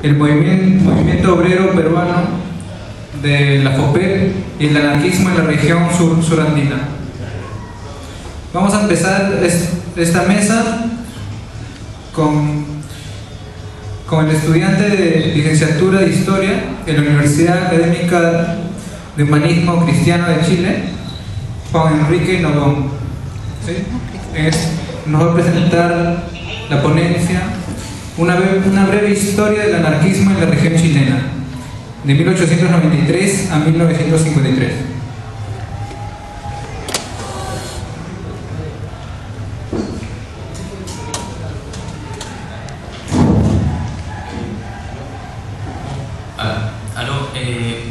el movimiento obrero peruano de la FOPEP y el anarquismo en la región surandina. Vamos a empezar esta mesa con el estudiante de licenciatura de Historia de la Universidad Académica de Humanismo Cristiano de Chile, Juan Enrique Nodón. ¿Sí? Nos va a presentar la ponencia, una breve historia del anarquismo en la región chilena, de 1893 a 1953.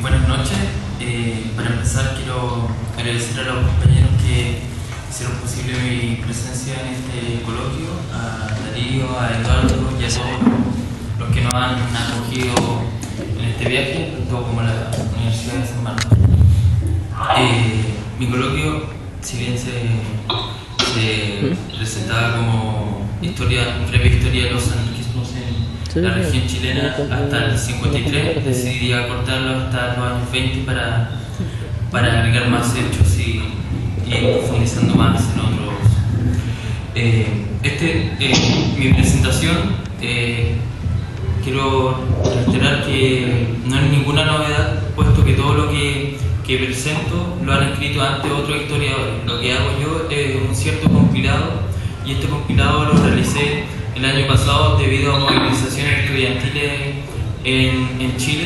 Buenas noches. Para empezar quiero agradecer a los compañeros que hicieron posible mi presencia en este coloquio, a Darío, a Eduardo y a todos los que nos han acogido en este viaje, tanto como la Universidad de San Marcos. Mi coloquio, si bien se presentaba como breve historia de los anarquismos en la región chilena hasta el 53, decidí acortarlo hasta los años 20 para agregar más hechos y ir profundizando más en otros. Mi presentación, quiero reiterar que no es ninguna novedad, puesto que todo lo que presento lo han escrito antes otros historiadores. Lo que hago yo es un cierto compilado, y este compilado lo realicé el año pasado debido a movilizaciones estudiantiles en Chile,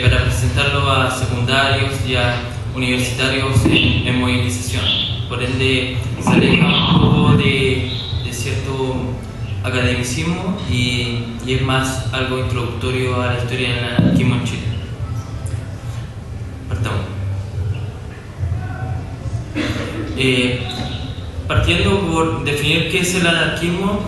para presentarlo a secundarios y a universitarios en movilización. Por ende, se aleja un poco de cierto academicismo y es más algo introductorio a la historia del anarquismo en Chile. Partamos. Partiendo por definir qué es el anarquismo.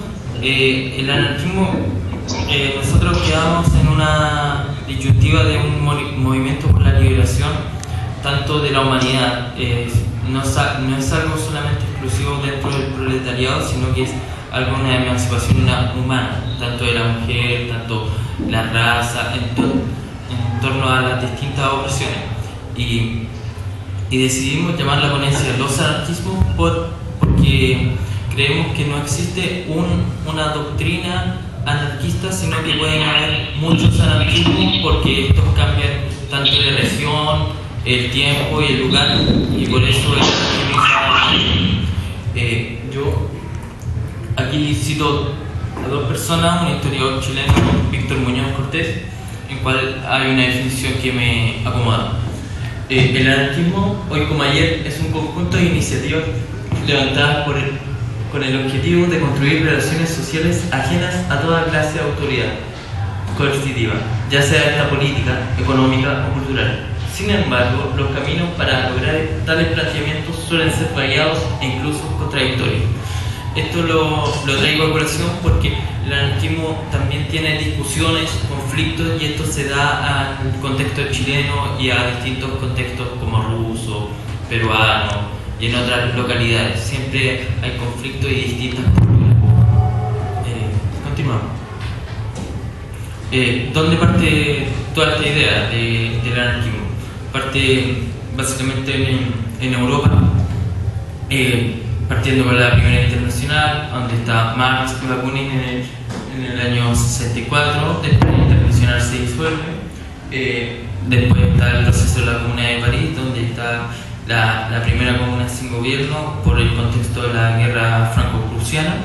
Nosotros quedamos en una disyuntiva de un movimiento por la liberación tanto de la humanidad. No es algo solamente exclusivo dentro del proletariado, sino que es algo de una emancipación humana, tanto de la mujer, tanto la raza, en torno a las distintas opresiones. Y decidimos llamar la ponencia Los Anarquismos porque creemos que no existe una doctrina anarquista, sino que pueden haber muchos anarquismos, porque estos cambian tanto de región, el tiempo y el lugar, y por eso yo aquí cito a dos personas, un historiador chileno, Víctor Muñoz Cortés, en cual hay una definición que me acomoda. El anarquismo, hoy como ayer, es un conjunto de iniciativas levantadas con el objetivo de construir relaciones sociales ajenas a toda clase de autoridad coercitiva, ya sea esta política, económica o cultural. Sin embargo, los caminos para lograr tales planteamientos suelen ser variados e incluso contradictorios. Esto lo traigo a colación porque el anarquismo también tiene discusiones, conflictos, y esto se da al contexto chileno y a distintos contextos como ruso, peruano y en otras localidades. Siempre hay conflictos y distintas culturas. Continuamos. ¿Dónde parte toda esta idea del anarquismo? Parte básicamente en Europa, partiendo con la Primera Internacional, donde está Marx y Bakunin en el año 64. Después la Internacional se disuelve. Después está el proceso de la Comuna de París, donde está la primera comuna sin gobierno por el contexto de la guerra franco-prusiana,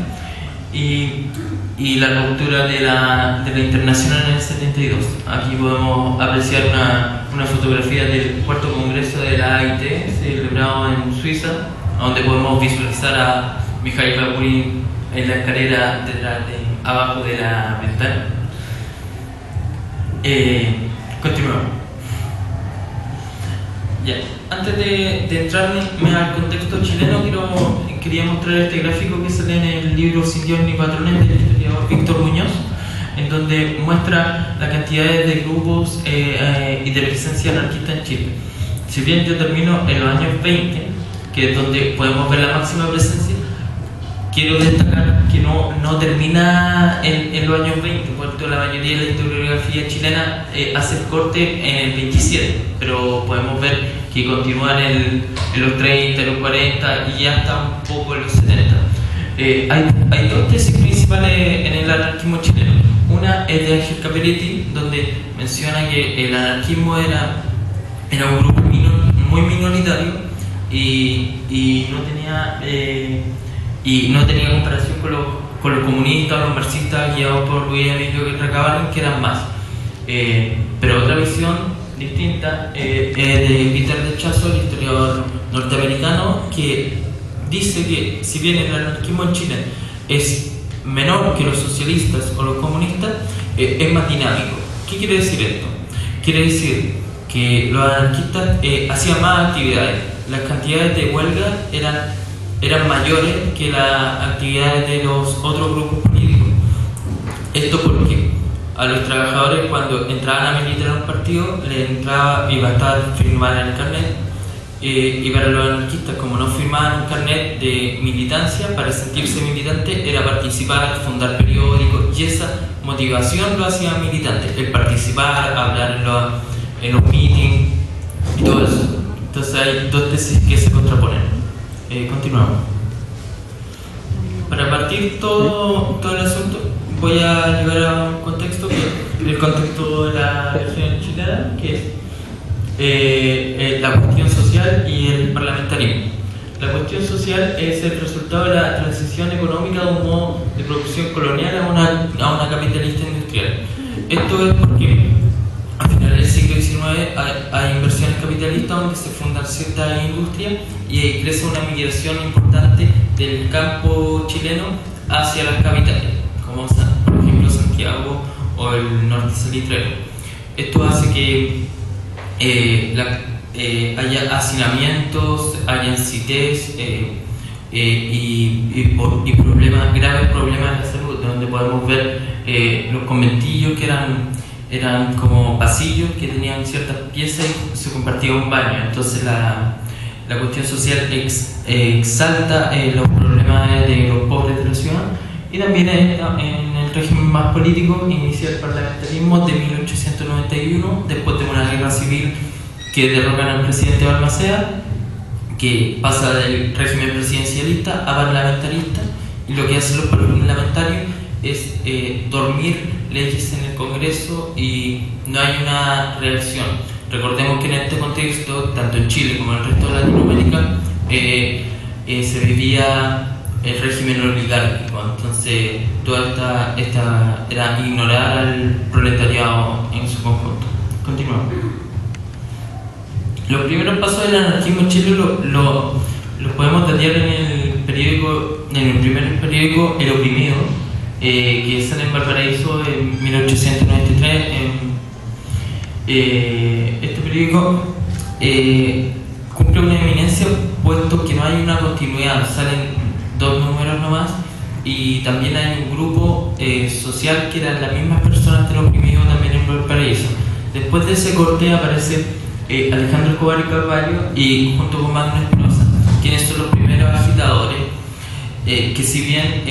y la ruptura de la Internacional en el 72. Aquí podemos apreciar una fotografía del cuarto congreso de la AIT, celebrado en Suiza, donde podemos visualizar a Mikhail Bakunin en la escalera abajo de la ventana. Continuamos. Ya. Antes de entrarme al contexto chileno, quería mostrar este gráfico que sale en el libro Sin Dios ni Patrones del historiador Víctor Muñoz, en donde muestra la cantidad de grupos y de presencia anarquista en Chile. Si bien yo termino en los años 20, que es donde podemos ver la máxima presencia, quiero destacar que no termina en los años 20, supuesto la mayoría de la historiografía chilena hace el corte en el 27, pero podemos ver que continúa en los 30, en los 40 y ya está un poco en los 70. Hay dos tesis principales en el anarquismo chileno. Una es de Ángel Caperetti, donde menciona que el anarquismo era un grupo muy minoritario y no tenía comparación con los comunistas o los marxistas guiados por Luis Emilio Recabarren, que eran más. Pero otra visión distinta es de Peter Dechazo, el historiador norteamericano, que dice que si bien el anarquismo en Chile es menor que los socialistas o los comunistas, es más dinámico. ¿Qué quiere decir esto? Quiere decir que los anarquistas hacían más actividades. Las cantidades de huelga eran mayores que las actividades de los otros grupos políticos. Esto porque a los trabajadores, cuando entraban a militar en un partido, les entraba y bastaba firmar el carnet, y para los anarquistas, como no firmaban un carnet de militancia, para sentirse militante era participar, fundar periódicos, y esa motivación lo hacía militante, el participar, hablar en los meetings y todo eso. Entonces hay dos tesis que se contraponen. Continuamos. Para partir todo el asunto, voy a llegar a un contexto, que es el contexto de la región chilena, que es la cuestión social y el parlamentarismo. La cuestión social es el resultado de la transición económica de un modo de producción colonial a una capitalista industrial. Esto es porque a finales del siglo XIX hay inversiones capitalistas donde se fundan ciertas industrias y crece una migración importante del campo chileno hacia las capitales, como por ejemplo Santiago o el norte salitrero. Esto hace que haya hacinamientos, hayan CITES y graves problemas de salud, donde podemos ver los conventillos que eran como pasillos que tenían ciertas piezas y se compartía un baño. Entonces la cuestión social exalta los problemas de los pobres de la ciudad, y también en el régimen más político inicia el parlamentarismo de 1891, después de una guerra civil que derrocan al presidente Balmaceda, que pasa del régimen presidencialista a parlamentarista, y lo que hacen los parlamentarios es dormir leyes en el Congreso y no hay una reacción. Recordemos que en este contexto, tanto en Chile como en el resto de Latinoamérica, se vivía el régimen oligárquico, entonces toda esta era ignorar al proletariado en su conjunto. Continuamos. Los primeros pasos del anarquismo en Chile los podemos detallar en el primer periódico El Oprimido, que sale en Valparaíso en 1893. Este periódico cumple una eminencia, puesto que no hay una continuidad, salen 2 números nomás, y también hay un grupo social que eran las mismas personas del Oprimido también en Valparaíso. Después de ese corte aparece Alejandro Escobar y Carvalho, y junto con Magno Espinosa, quienes son los primeros agitadores, que si bien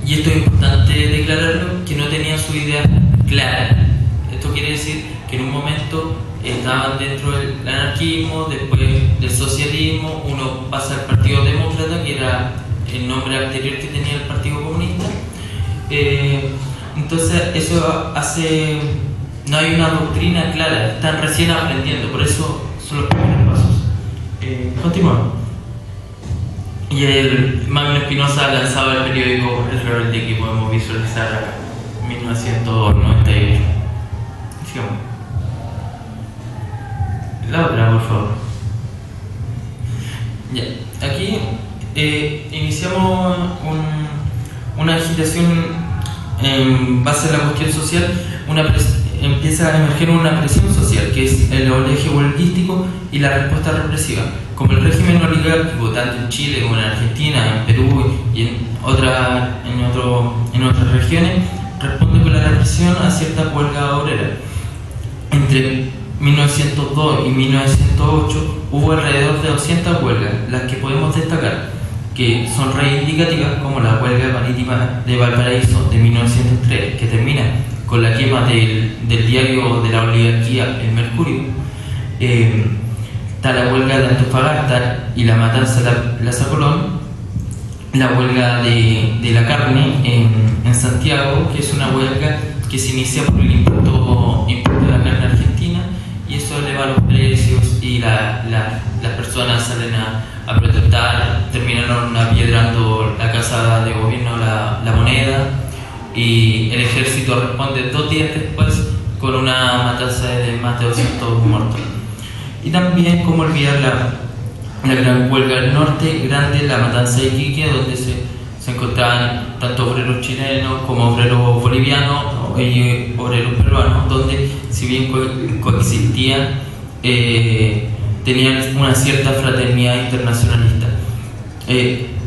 y esto es importante declararlo, que no tenían su idea clara. Esto quiere decir que en un momento estaban dentro del anarquismo, después del socialismo, uno pasa al Partido Demócrata, que era el nombre anterior que tenía el Partido Comunista. Entonces eso hace, no hay una doctrina clara, están recién aprendiendo, por eso son los primeros pasos. Continuamos. Y el Magno Espinosa lanzaba el periódico El Rebelde, que podemos visualizar acá, 1998. Sigamos. La otra, por favor. Ya, aquí iniciamos una agitación en base a la cuestión social. Empieza a emerger una presión social, que es el oleaje huelguístico y la respuesta represiva. Como el régimen oligárquico, tanto en Chile como en Argentina, en Perú y en otras regiones, responde con la represión a cierta huelga obrera. Entre 1902 y 1908 hubo alrededor de 200 huelgas, las que podemos destacar: que son reivindicativas, como la huelga marítima de Valparaíso de 1903, que termina con la quema del diario de la oligarquía El Mercurio. Está la huelga de Antofagasta y la matanza de Plaza Colón, la huelga de la carne en Santiago, que es una huelga que se inicia por el impuesto de la carne argentina, y eso eleva los precios y las personas salen a protestar, terminaron apiedrando la casa de gobierno, la moneda, y el ejército responde 2 días después con una matanza de más de 200 muertos. Y también, como olvidar la gran huelga del norte, grande, la matanza de Iquique, donde se encontraban tanto obreros chilenos como obreros bolivianos y obreros peruanos, donde si bien coexistían, tenían una cierta fraternidad internacionalista.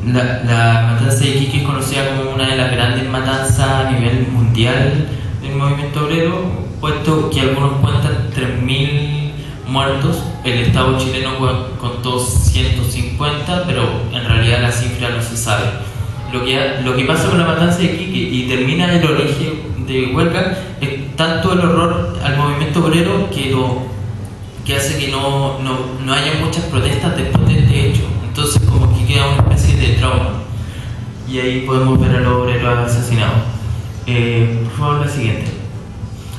La matanza de Iquique es conocida como una de las grandes matanzas a nivel mundial del movimiento obrero, puesto que algunos cuentan 3.000 muertos. El Estado chileno contó 150, pero en realidad la cifra no se sabe. Lo que pasa con la matanza de Iquique y termina el origen de huelga es tanto el horror al movimiento obrero que hace que no haya muchas protestas después de este hecho. Entonces como que queda una especie de trauma, y ahí podemos ver a los obreros asesinados. Por favor, la siguiente.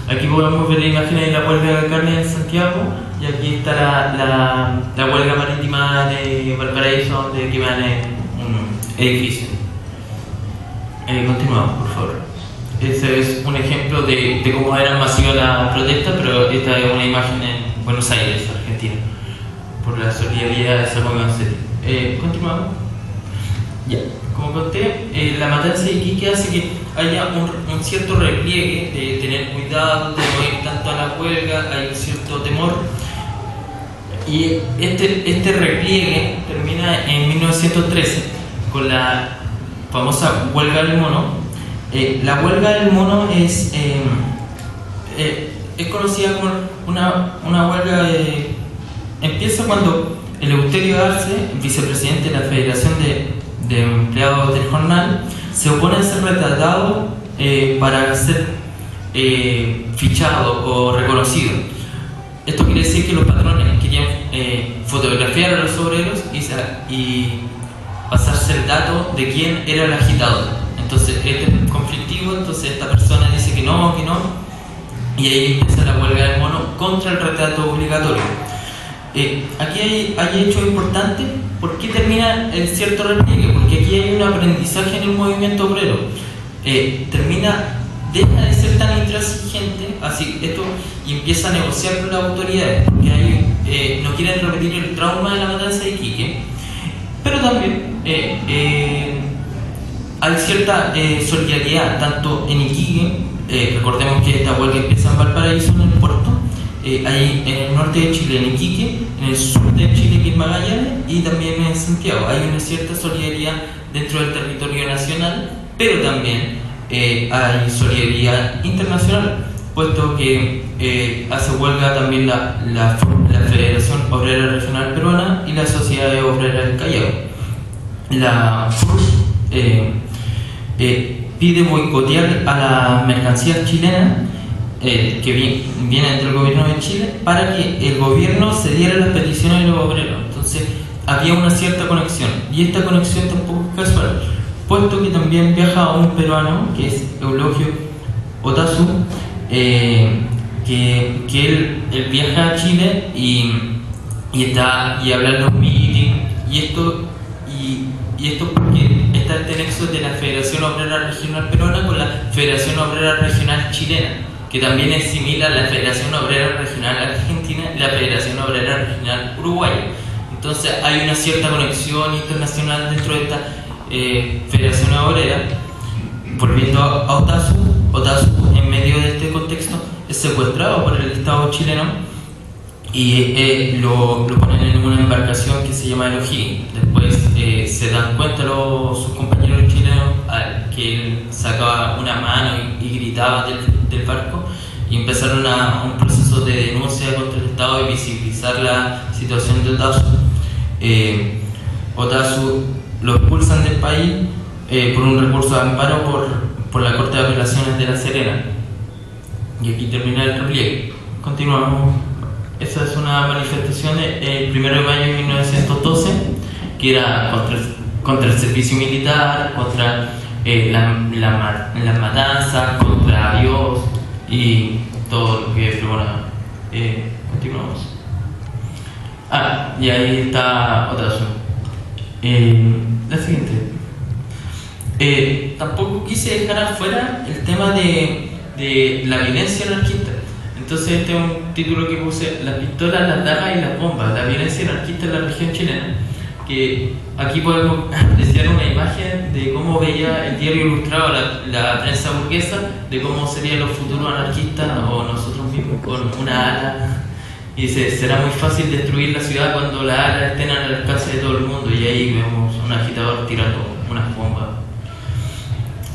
Aquí podemos ver imágenes de la huelga de carne en Santiago, y aquí está la huelga marítima de Valparaíso, donde queman un edificio. Continuamos, por favor. Ese es un ejemplo de cómo eran masivas las protestas, pero esta es una imagen en Buenos Aires, Argentina, por la solidaridad de San Juan. Continuamos. Ya, como conté, la matanza de Iquique hace que haya un cierto repliegue de tener cuidado, de no ir tanto a la huelga, hay un cierto temor. Y este repliegue termina en 1913 con la famosa huelga del mono. La huelga del mono es conocida como una huelga empieza cuando Eleuterio Arce, vicepresidente de la Federación de Empleados del Jornal, se opone a ser retratado para ser fichado o reconocido. Esto quiere decir que los patrones querían fotografiar a los obreros y pasarse el dato de quién era el agitador. Entonces este es conflictivo, entonces esta persona dice que no, y ahí empieza la huelga del mono contra el retrato obligatorio. Aquí hay hechos importantes. ¿Por qué termina el cierto repliegue? Porque aquí hay un aprendizaje en el movimiento obrero. Deja de ser tan intransigente y empieza a negociar con las autoridades, porque no quieren repetir el trauma de la matanza de Iquique, pero también hay cierta solidaridad tanto en Iquique. Recordemos que esta huelga empieza en Valparaíso, en el puerto, ahí en el norte de Chile, en Iquique, en el sur de Chile, que es Magallanes, y también en Santiago. Hay una cierta solidaridad dentro del territorio nacional, pero también hay solidaridad internacional, puesto que hace huelga también la Federación Obrera Regional Peruana y la Sociedad Obrera del Callao. La FURS pide boicotear a las mercancías chilenas que vienen del gobierno de Chile, para que el gobierno cediera las peticiones de los obreros. Entonces había una cierta conexión, y esta conexión tampoco es casual, puesto que también viaja un peruano, que es Eulogio Otazu, que él viaja a Chile y habla en los meetings, y esto porque está este nexo de la Federación Obrera Regional Peruana con la Federación Obrera Regional Chilena, que también es similar a la Federación Obrera Regional Argentina y la Federación Obrera Regional Uruguaya. Entonces hay una cierta conexión internacional dentro de esta Federación Obrera. Volviendo a Otazu en medio de este contexto es secuestrado por el Estado chileno y lo ponen en una embarcación que se llama el O'Higgins. Después se dan cuenta sus compañeros chilenos que él sacaba una mano y gritaba del barco, y empezaron un proceso de denuncia contra el Estado y visibilizar la situación de Otazu. Otazu lo expulsan del país por un recurso de amparo por la Corte de Apelaciones de La Serena. Y aquí termina el repliegue. Continuamos. Esa es una manifestación el 1 de mayo de 1912, que era contra el servicio militar, contra las matanzas, contra Dios y todo lo que pregonaba. Continuamos. Y ahí está otra opción. La siguiente. Tampoco quise dejar afuera el tema de la violencia anarquista. Entonces este es un título que puse: las pistolas, las dagas y las bombas, la violencia anarquista en la región chilena. Que aquí podemos apreciar una imagen de cómo veía el diario Ilustrado la prensa burguesa, de cómo serían los futuros anarquistas o nosotros mismos con una ala. Y dice: será muy fácil destruir la ciudad cuando las alas estén al alcance de todo el mundo. Y ahí vemos un agitador tirando unas bombas.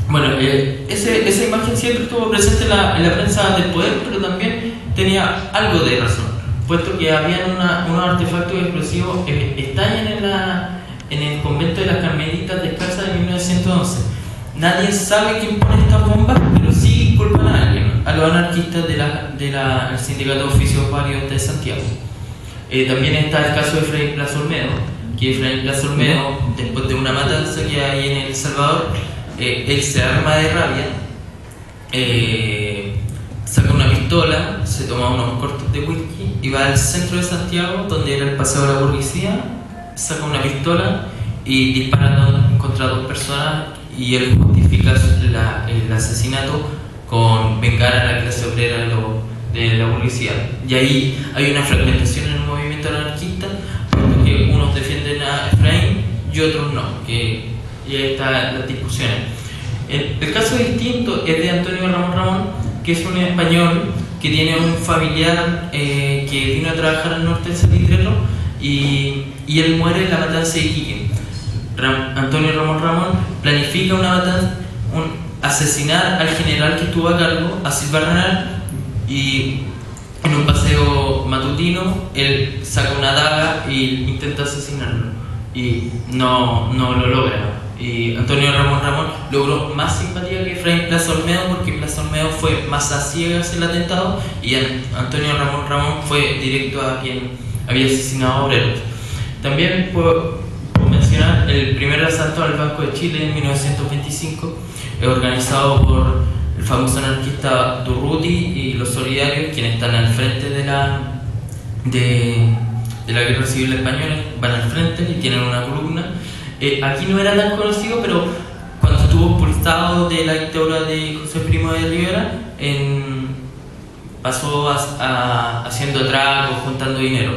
Bueno, esa imagen siempre estuvo presente en la prensa del poder, pero también tenía algo de razón, puesto que habían unos artefactos explosivos que estallan en el convento de las Carmelitas Descalzas de 1911. Nadie sabe quién pone estas bombas, pero sí culpan a alguien, a los anarquistas del Sindicato de Oficios Varios de Santiago. También está el caso de Efraín Plaza Olmedo, que Efraín Plaza Olmedo, después de una matanza que hay en El Salvador, él se arma de rabia, saca una pistola, se toma unos cortes de whisky y va al centro de Santiago, donde era el Paseo de la Burguesía, saca una pistola y dispara contra dos personas, y él justifica el asesinato con vengar a la clase obrera de la burguesía. Y ahí hay una fragmentación en el movimiento anarquista, porque unos defienden a Efraín y otros no, y ahí están las discusiones. El caso distinto es de Antonio Ramón, que es un español que tiene un familiar que vino a trabajar al norte del Salitrero, y él muere en la matanza de Iquique. Antonio Ramón planifica una matanza, asesinar al general que estuvo a cargo, a Silva Renal, y en un paseo matutino él saca una daga y intenta asesinarlo, y no lo logra. Y Antonio Ramón logró más simpatía que Efraín Plaza Olmedo, porque Plaza Olmedo fue más a ciegas el atentado, y Antonio Ramón fue directo a quien había asesinado a obreros. También puedo mencionar el primer asalto al Banco de Chile en 1925, organizado por el famoso anarquista Durruti y los solidarios, quienes están al frente de la Guerra Civil Española, van al frente y tienen una columna. Aquí no era tan conocido, pero cuando estuvo expulsado de la dictadura de José Primo de Rivera, pasó haciendo atracos, juntando dinero.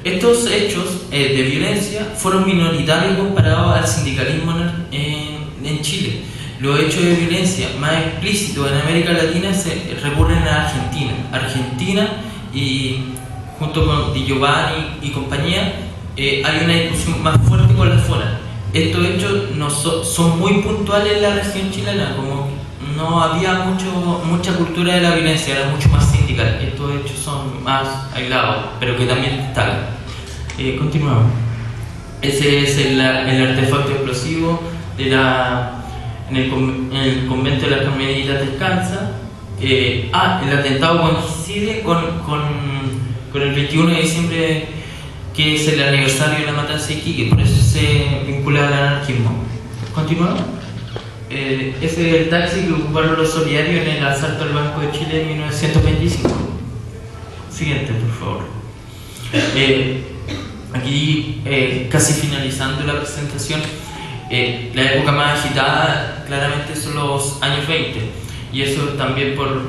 Estos hechos de violencia fueron minoritarios comparados al sindicalismo en Chile. Los hechos de violencia más explícitos en América Latina se recurren a Argentina, y junto con Di Giovanni y compañía hay una discusión más fuerte con la FONA. Estos hechos son muy puntuales en la región chilena, como no había mucha cultura de la violencia, era mucho más sindical. Estos hechos son más aislados, pero que también destacan. Continuamos. Ese es el artefacto explosivo en el convento de las Carmelitas Descalzas. El atentado coincide con el 21 de diciembre, que es el aniversario de la matanza de Iquique, por eso se vincula al anarquismo. Continuamos. Ese es el taxi que ocuparon los solidarios en el asalto al Banco de Chile en 1925. Siguiente, por favor. Aquí, casi finalizando la presentación, la época más agitada claramente son los años 20, y eso también por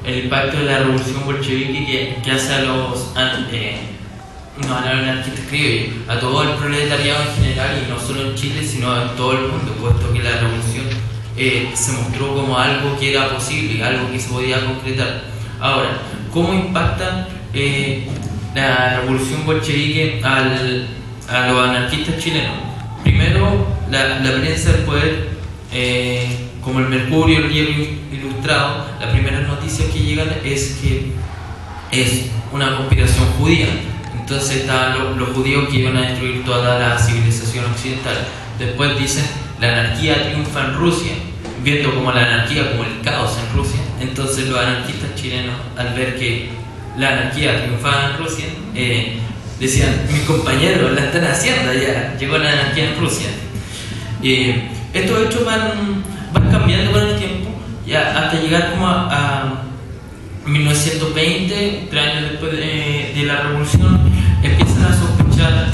el impacto de la revolución bolchevique que hace a los anarquistas criollos, a todo el proletariado en general, y no solo en Chile sino en todo el mundo, puesto que la revolución se mostró como algo que era posible, algo que se podía concretar. Ahora, ¿cómo impacta la revolución bolchevique a los anarquistas chilenos? Primero, la prensa del poder, como el Mercurio, el Diario Ilustrado, las primeras noticias que llegan es que es una conspiración judía. Entonces estaban los judíos que iban a destruir toda la civilización occidental. Después dicen, la anarquía triunfa en Rusia, viendo como la anarquía como el caos en Rusia. Entonces los anarquistas chilenos, al ver que la anarquía triunfaba en Rusia, decían, mis compañeros la están haciendo, ya llegó la anarquía en Rusia. Estos hechos van cambiando con el tiempo, ya hasta llegar como a 1920, 3 años después de la revolución, empiezan a sospechar.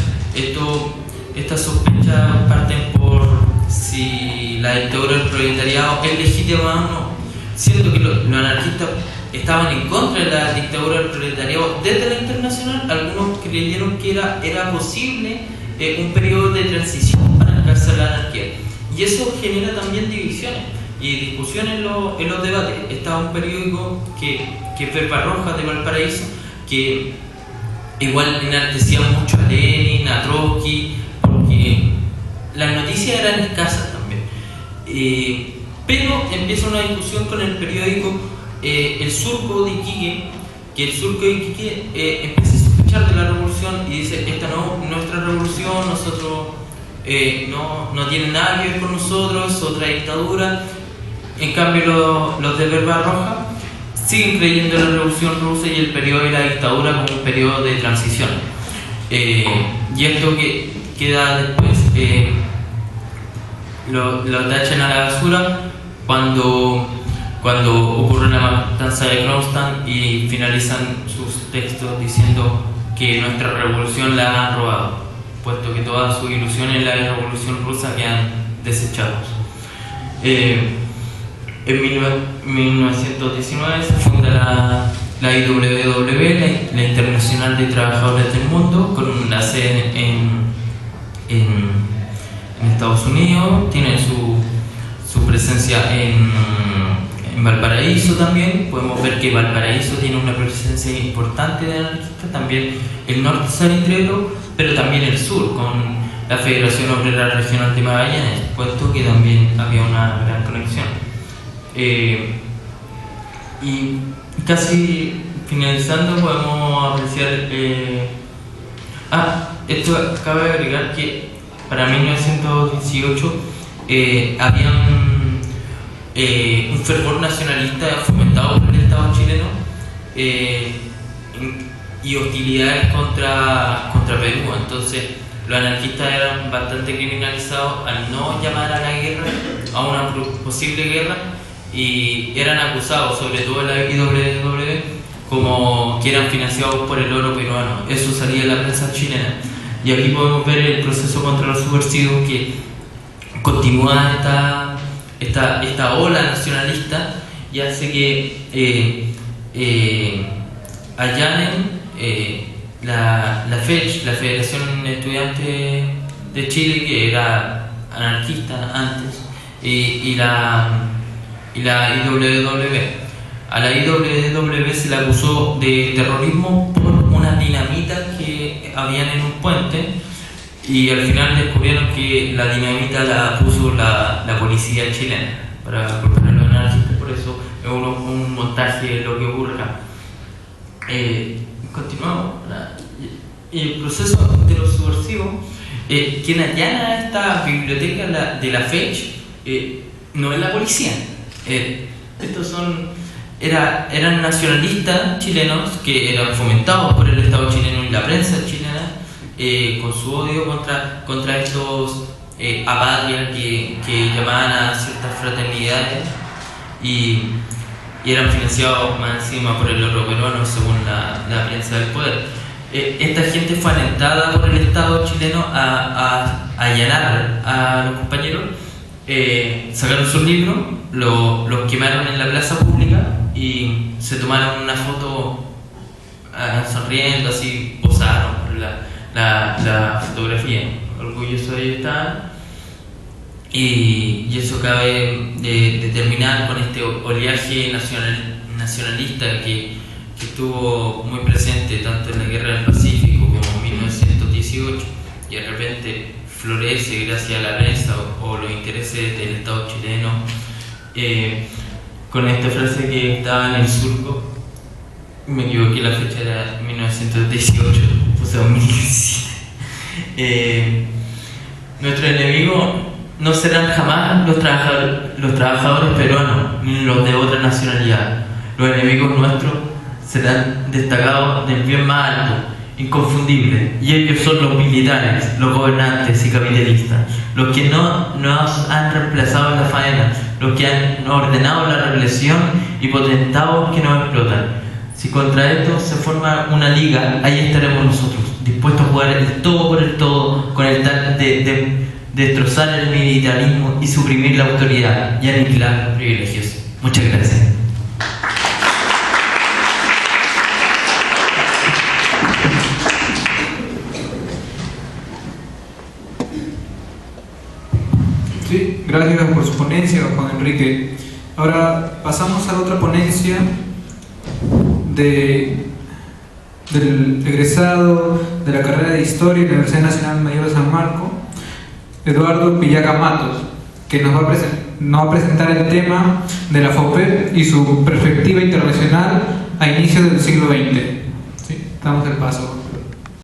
Estas sospechas parten por si la dictadura del proletariado es legítima o no, siendo que los anarquistas estaban en contra de la dictadura del proletariado desde la internacional. Algunos creyeron que era posible un periodo de transición para alcanzar la anarquía, y eso genera también divisiones y discusiones en los debates. Estaba un periódico que es Verba Roja de Valparaíso, que igual enaltecía mucho a Lenin, a Trotsky, porque las noticias eran escasas también. Pero empieza una discusión con el periódico El Surco de Iquique, que el Surco de Iquique empieza a sospechar de la revolución y dice, esta no es nuestra revolución, nosotros no tiene nada que ver con nosotros, es otra dictadura. En cambio los de Verba Roja siguen creyendo en la revolución rusa y el periodo de la dictadura como un periodo de transición. Y esto que queda después lo tachan a la basura cuando ocurre la matanza de Kronstadt y finalizan sus textos diciendo que nuestra revolución la han robado, puesto que todas sus ilusiones en la revolución rusa quedan desechados. En 1919 se funda la IWW, la Internacional de Trabajadores del Mundo, con la sede en Estados Unidos. Tiene su presencia en Valparaíso también. Podemos ver que Valparaíso tiene una presencia importante de anarquistas, también el norte de San Isidro, pero también el sur, con la Federación Obrera Regional de Magallanes, puesto que también había una gran conexión. Y casi finalizando podemos apreciar esto cabe agregar que para 1918 había un fervor nacionalista fomentado por el Estado chileno y hostilidades contra Perú. Entonces los anarquistas eran bastante criminalizados al no llamar a la guerra, a una posible guerra, y eran acusados, sobre todo en la IWW, como que eran financiados por el oro peruano. Eso salía en la prensa chilena. Y aquí podemos ver el proceso contra los subversivos, que continúa esta ola nacionalista y hace que allanen la FECH, la Federación Estudiante de Chile, que era anarquista antes, y la IWW. A la IWW se le acusó de terrorismo por unas dinamitas que habían en un puente, y al final descubrieron que la dinamita la puso la policía chilena para culpar a los anarquistas. Por eso es un montaje de lo que ocurre acá. Continuamos. El proceso de los subversivos, quien allana esta biblioteca de la FECH no es la policía. Estos eran nacionalistas chilenos que eran fomentados por el Estado chileno y la prensa chilena, con su odio contra estos apatrias que llamaban a ciertas fraternidades y eran financiados más encima por el oro peruano, según la prensa del poder. Esta gente fue alentada por el Estado chileno a allanar a los compañeros. Sacaron sus libros, los quemaron en la plaza pública y se tomaron una foto sonriendo, así posaron por la fotografía. Orgullosos de ellos estaban. Y eso cabe determinar con este oleaje nacionalista que estuvo muy presente tanto en la Guerra del Pacífico como en 1918, y de repente florece gracias a la prensa o los intereses del Estado chileno, con esta frase que estaba en el surco. Me equivoqué, la fecha era 1918, puse 2017. Nuestro enemigo no serán jamás los trabajadores peruanos ni los de otra nacionalidad. Los enemigos nuestros serán destacados del bien más alto, inconfundibles, y ellos son los militares, los gobernantes y capitalistas, los que no nos han reemplazado en la faena, los que han ordenado la represión y potentados que nos explotan. Si contra esto se forma una liga, ahí estaremos nosotros, dispuestos a jugar el todo por el todo, con el tal de destrozar el militarismo y suprimir la autoridad y aniquilar los privilegios. Muchas gracias. Sí, gracias por su ponencia, Juan Enrique. Ahora pasamos a la otra ponencia del egresado de la carrera de Historia de la Universidad Nacional Mayor de San Marcos, Eduardo Villaga Matos, que nos va a presentar el tema de la FOPEP y su perspectiva internacional a inicios del siglo XX. Sí, damos el paso.